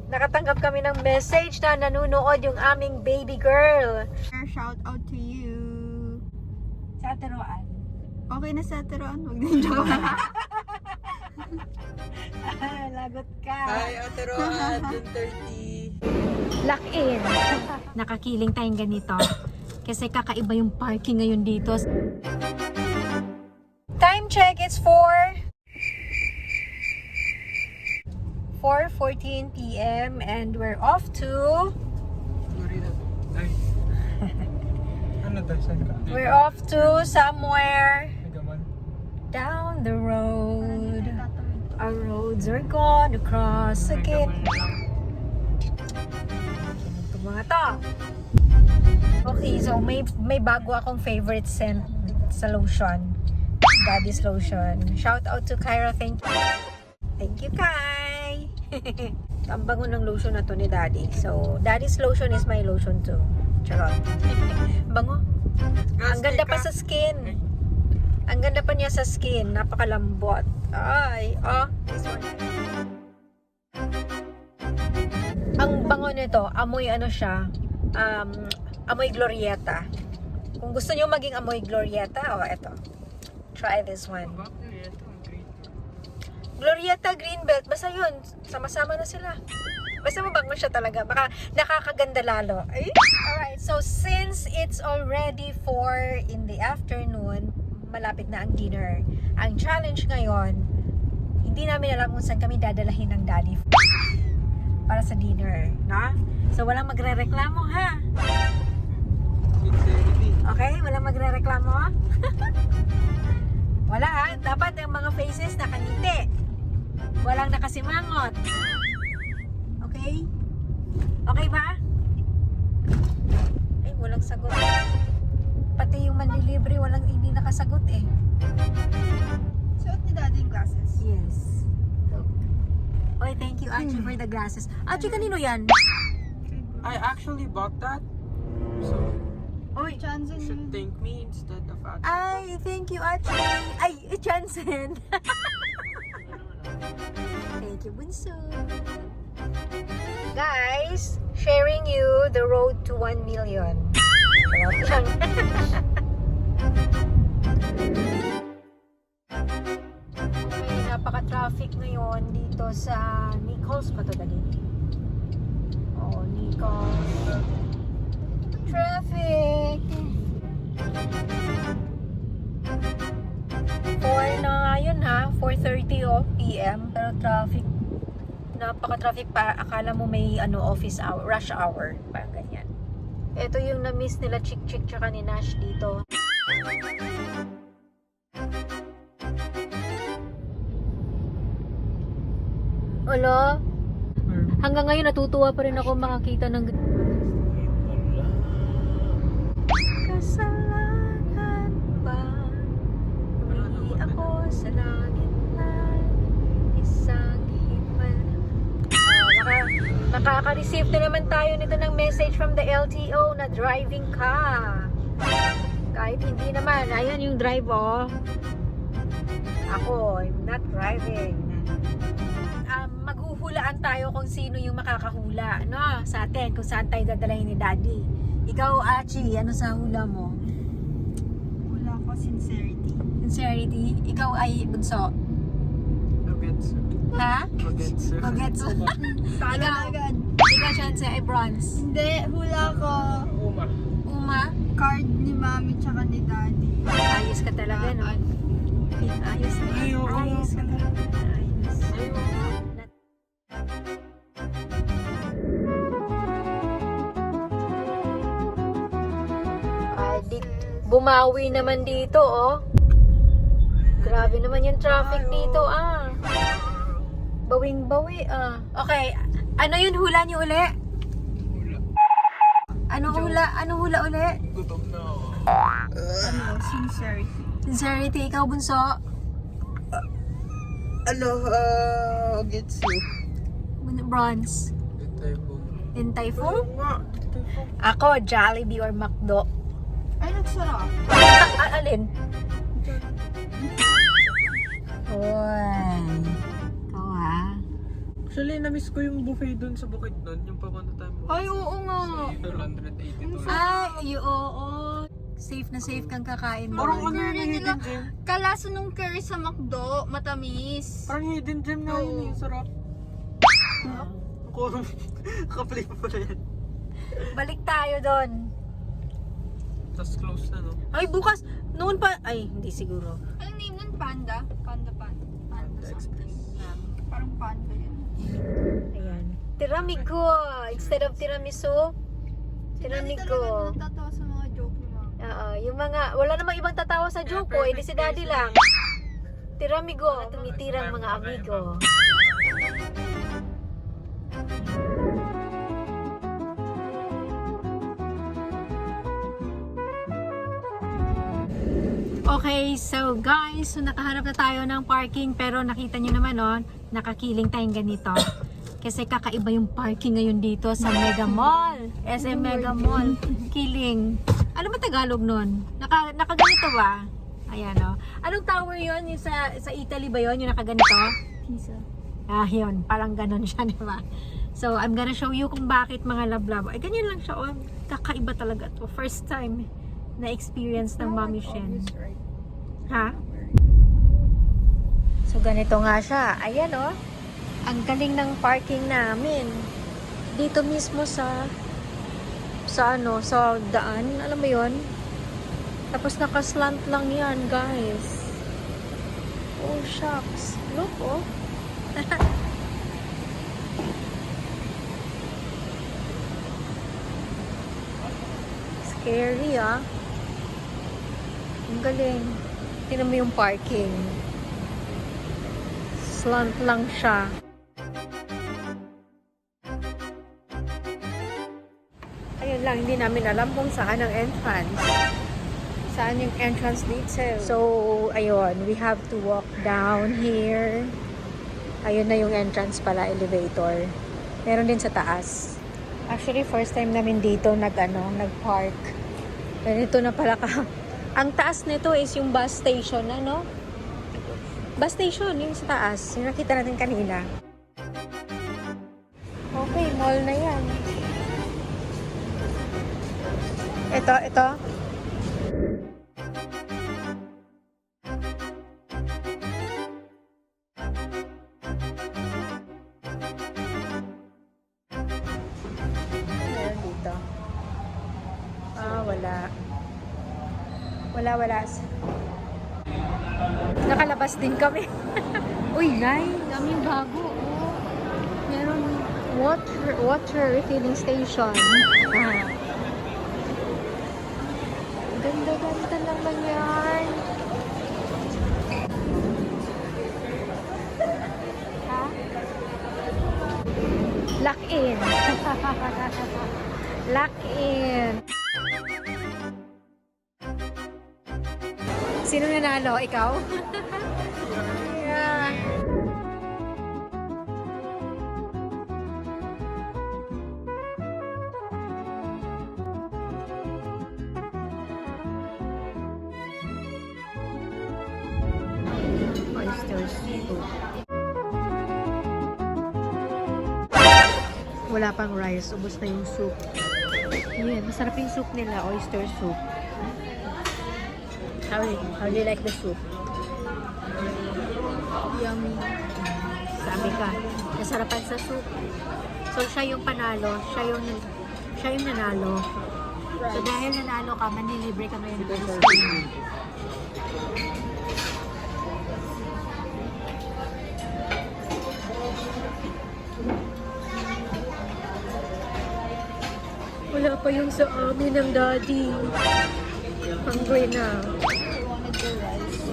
Nakatanggap kami ng message na nanunood yung aming baby girl. Shout out to you. Sa Teroan. Okay na sa Teroan. Huwag din joke. Lagot ka. Hi, Ateroan, June 30. Lock in. Nakakiling tayong ganito. Kasi kakaiba yung parking ngayon dito. Time check, it's 4:14 p.m. and we're off to... Florida. Ay. Ano tayo? Saan ka? We're off to somewhere Megaman. down the road. Our roads are gonna cross again. Ito mga to. Okay, so may bago akong favorite scent sa lotion. Daddy's lotion. Shout out to Kyra. Thank you. Thank you, Kai. Ang bango ng lotion na to ni Daddy. So, Daddy's lotion is my lotion too. Charot. Bango. Ang ganda pa sa skin. Ang ganda pa niya sa skin. Napakalambot. Ay, this one. Ang bango nito, amoy ano siya, amoy glorieta. Kung gusto niyo maging amoy glorieta, eto. Try this one. Glorieta Greenbelt, basta yun, sama-sama na sila. Basta mabango siya talaga, baka nakakaganda lalo. Ay? Alright, so since it's already 4 in the afternoon, malapit na ang dinner. Ang challenge ngayon, hindi namin alam kung saan kami dadalahin ng daddy para sa dinner, no? So walang magre-reklamo, ha? Okay, walang magre-reklamo, ha? Wala, ha? Dapat yung mga faces nakangiti. Walang nakasimangot. Okay? Okay ba? Ay, walang sagot. Pati yung manlilibre, hindi nakasagot eh. Suot ni Daddy yung glasses. Yes. Oy, thank you, Archie, for the glasses. Archie, kanino yan? I actually bought that. So, Oy, you Johnson. should thank me instead of Ate. ay, thank you, Archie. Ay, Jansen. Thank you, Bunso. Guys, sharing you the road to 1 million. Charot lang. Okay, napaka-traffic ngayon dito sa Nichols pa to dali. Oh, Nichols. Traffic. 4 na nga yun ha, 4:30 p.m. Pero traffic, napaka-traffic pa. Akala mo may office hour, rush hour, parang ganyan. Ito yung na-miss nila Chick Chick tsaka ni Nash dito. Wala. Hanggang ngayon natutuwa pa rin ako makakita ng kasalanan ba? Humingi ako sa langit na isang himal. Nakaka-receive na naman tayo nito ng message from the LTO na driving ka. Kahit hindi naman. Ayan yung drive, oh. Ako, I'm not driving. Maghuhulaan tayo kung sino yung makakahula, no? Sa atin, kung saan tayo dadalahin ni Daddy. Ikaw, Achi, ano sa hula mo? Wala ko, sincerity. Sincerity? Ikaw ay bunso? Ogetsu. Ha? Ogetsu. Ogetsu. Talo Ikaw? agad. Ikaw, Chance, ay bronze. Hindi, hula ko. Uma. Uma? Card ni Mami tsaka ni Daddy. Ayos ka talaga, no? Ayos na. Ayos ka talaga. Ayos. Bumawi naman dito, oh. Grabe naman yung traffic dito, ah. Bawing-bawi, ah. Okay, ano yun hula niyo uli? Ano hula uli? Gutom na ako. Sincerity. Sincerity, ikaw bunso? Ogetsu. Bronze. Dito po. In Typhoon? Nga, dito po. Ako, Jollibee or McDo. Ay, nagsarap. Alin? Uy. Ikaw ha? Actually, na-miss ko yung buffet dun sa Bukidnon. Yung papunta tayo mo. Ay, oo nga. 282 lang. Ay, oo. Safe na safe kang kakain Parang doon. ano yun, Curry hidden nila. gem. Kalasa nung curry sa McDo, matamis. Parang hidden gem nga yun eh. Sarap. Ako, kaplay pa pala yan. Balik tayo doon. Tapos close na, no? Ay, bukas. Noon pa. Ay, hindi siguro. Anong name nun? Panda? Panda Panda something. Parang panda yun. Ayan. Tiramigo. Instead of tiramisu, Daddy tiramigo. talaga natatawa sa mga joke ni Mama. Yung mga, wala namang ibang tatawa sa joke ko. Hindi si daddy lang. Tiramigo. Tumitirang mga amigo. Okay, so guys, so nakahanap na tayo ng parking pero nakita nyo naman nakakiling tayong ganito. Kasi kakaiba yung parking ngayon dito sa Mega Mall. SM Mega Mall. Kiling. Ano ba Tagalog nun? Nakaganito ba? Ayan o. Anong tower yun? Yung sa Italy ba yun? Yung nakaganito? Pizza. Yun. Parang ganon siya, di ba? So, I'm gonna show you kung bakit mga love-love. Ay, ganyan lang siya. Kakaiba talaga to. First time na experience ng Mami Shen. Ha? So, ganito nga siya. Ayan ang galing ng parking namin. Dito mismo sa daan. Alam mo yon? Tapos nakaslant lang yan, guys. Oh, shucks. Look, oh. Scary, ah. Ang galing. Tingnan mo yung parking. Slant lang siya. Ayun lang, hindi namin alam kung saan ang entrance. Saan yung entrance dito. So, ayun, we have to walk down here. Ayun na yung entrance pala, elevator. Meron din sa taas. Actually, first time namin dito nag-park. Ganito na pala ka. Ang taas nito is yung bus station, Bus station, yung sa taas. Yung nakita natin kanina. Okay, mall na yan. Ito. Meron dito. Wala. Nakalabas din kami. Uy, guys, daming bago. Meron water refilling station. Ganda naman yan. Ha? Lock in. Lock in. Sino nanalo? Ikaw? Yeah. Oyster soup. Wala pang rice. Ubus na yung soup. Yun, masarap yung soup nila. Oyster soup. How do you like the soup? Yummy. Sabi ka, nasarapan sa soup. So, siya yung panalo. Siya yung nanalo. So, dahil nanalo ka, manilibre ka ngayon ng ice cream. Wala pa yung sa amin ng daddy. Hungry na. I wanted the rice.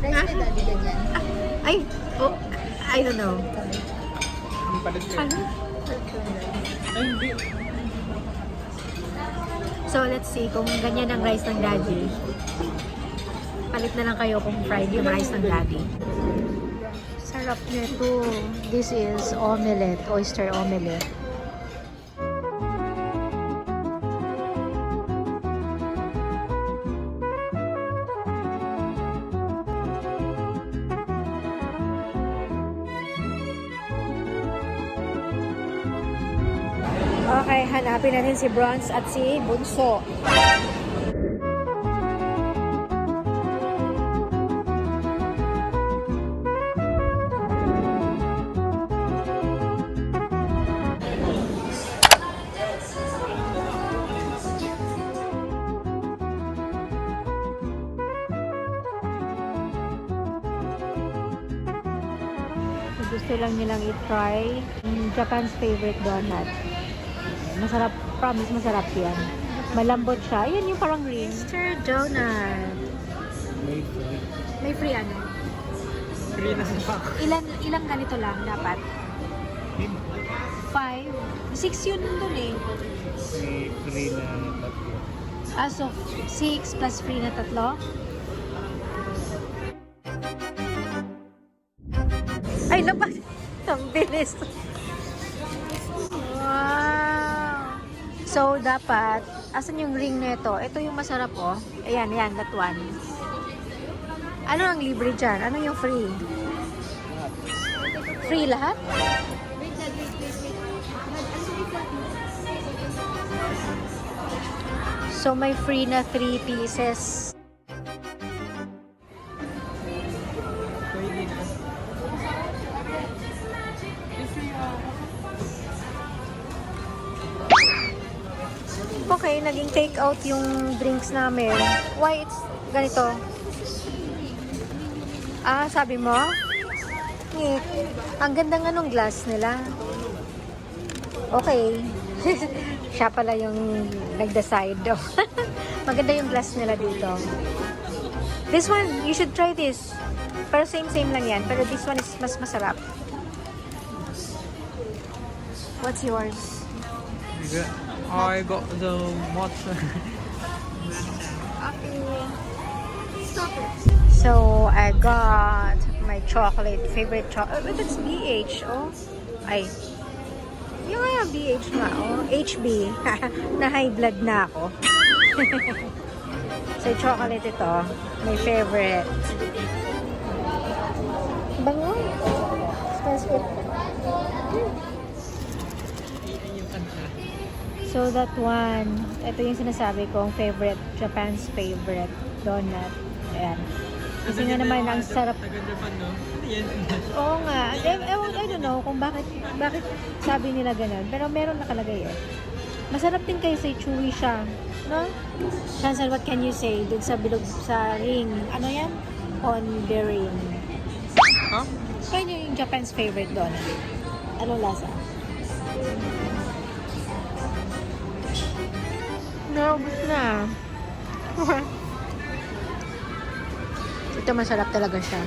Rice ni Daddy ganyan. I don't know. Ang palit ko. Ano? Ay, hindi. So, let's see kung ganyan ang rice ng daddy. Palit na lang kayo kung fried yung rice ng daddy. Sarap nito. This is omelette, oyster omelette. Okay, hanapin natin si Bronze at si Bunso. Gusto lang nilang i-try Japan's favorite donut. Masarap, promise masarap yan. Malambot siya. Yan yung parang ring. Mr. Donut. May free. May free ano? Free na sa Ilang ganito lang dapat? 5? 6 yun dun eh. May free na tatlo. So 6 plus free na 3? Ay, lapas! Ang bilis! Wow! So, dapat, asan yung ring na ito? Ito yung masarap, oh. Ayan, yan, that one. Ano ang libre dyan? Ano yung free? Free lahat? So, may free na 3 pieces. Pwede na. Okay, naging take out yung drinks namin. Why it's ganito? Sabi mo? Ang ganda nga nung glass nila. Okay. Siya pala yung nag-decide. Maganda yung glass nila dito. This one, you should try this. Pero same lang yan. Pero this one is mas masarap. What's yours? I got the matcha. Okay. Stop it. So, I got my favorite chocolate. That's BH, oh. Ay. Yung BH nga, oh. HB. Na high blood na ako. So, chocolate ito. My favorite. Bango. Smells good. So, that one. Ito yung sinasabi kong favorite. Japan's favorite donut. Ayan. Kasi nga naman, ang sarap. Taga-Japan, no? Yan. Oo nga. I don't know kung bakit sabi nila ganun. Pero meron nakalagay eh. Masarap din kayo sa chewy siya. No? Chancel, what can you say? Dun sa bilog sa ring. Ano yan? On the ring. Huh? Kaya yung Japan's favorite donut. Anong lasa? Naubos na. Ito masarap talaga siya.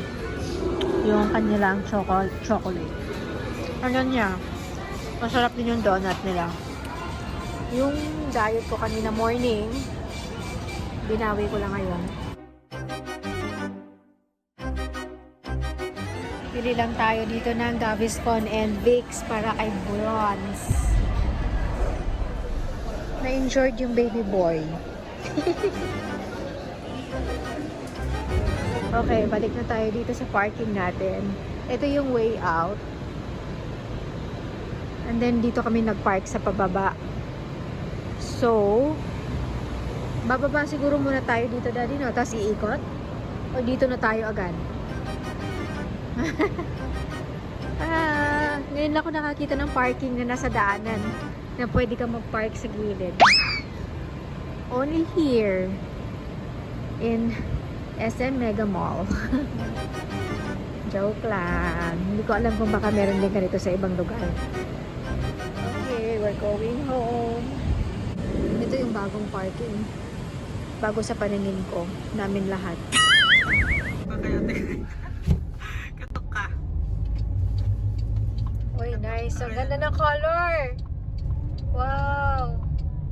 Yung kanilang chocolate. Ano niya? Masarap din yung donut nila. Yung diet ko kanina morning, binawi ko lang ngayon. Pili lang tayo dito ng Gaviscon and Vicks para kay Bronze. Na-injured yung baby boy. Okay, balik na tayo dito sa parking natin. Ito yung way out. And then dito kami nag-park sa pababa. So, bababa siguro muna tayo dito, Daddy, no? Tapos iikot? O dito na tayo agad? Ngayon ako nakakita ng parking na nasa daanan na pwede ka mag-park sa gilid. Only here in SM Mega Mall. Joke lang. Hindi ko alam kung baka meron din ganito sa ibang lugar. Okay, we're going home. Ito yung bagong parking. Bago sa paningin ko, namin lahat. Katok ka. Uy, nice. Ang ganda ng color. Wow.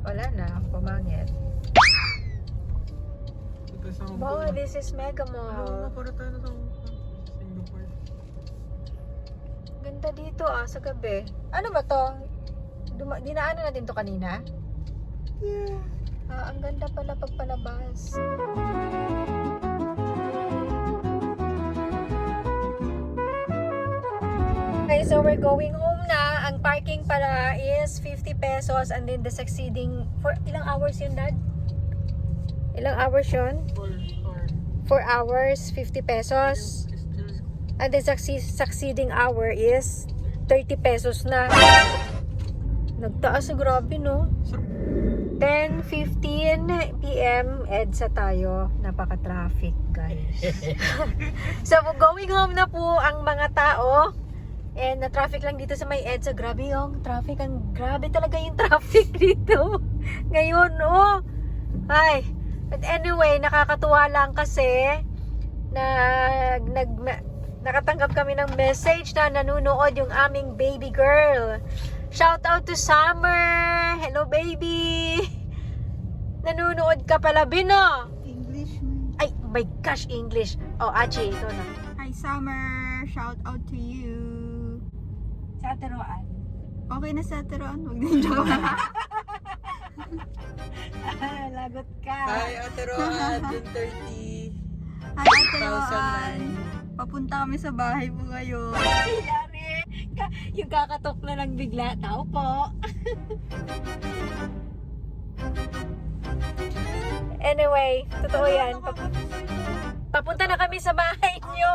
Wala na. Pumangit. Wow, this is Mega Mall. Para tayo na sa Singapore. Ganda dito sa gabi. Ano ba to? Dinaanan natin to kanina? Yeah. Ang ganda pala pagpalabas. Okay, so we're going home na. ang parking para is 50 pesos and then the succeeding, for ilang hours yun, Dad? Ilang hours yun? 4 hours, 50 pesos. And then succeeding hour is 30 pesos na. Nagtaas, grabe no? 10:15 p.m. EDSA tayo. Napaka-traffic, guys. So, going home na po ang mga tao. And na-traffic lang dito sa may EDSA. Grabe yung traffic. Grabe talaga yung traffic dito. Ngayon, oh. Ay. But anyway, nakakatuwa lang kasi nakatanggap kami ng message na nanonood yung aming baby girl. Shout out to Summer! Hello, baby! Nanonood ka pala, Bino! English man. Ay, my gosh, English. Oh, Achi, ito na. Hi, Summer. Shout out to you. Sa Teruan. Okay na sa Teron. Huwag na joke. Lagot ka. Hi, Ate Roan, June 30. Hi, Teron. Papunta kami sa bahay mo ngayon. Yari! Yung kakatok na lang bigla. Tao po. Anyway, totoo yan. Papunta na kami sa bahay nyo.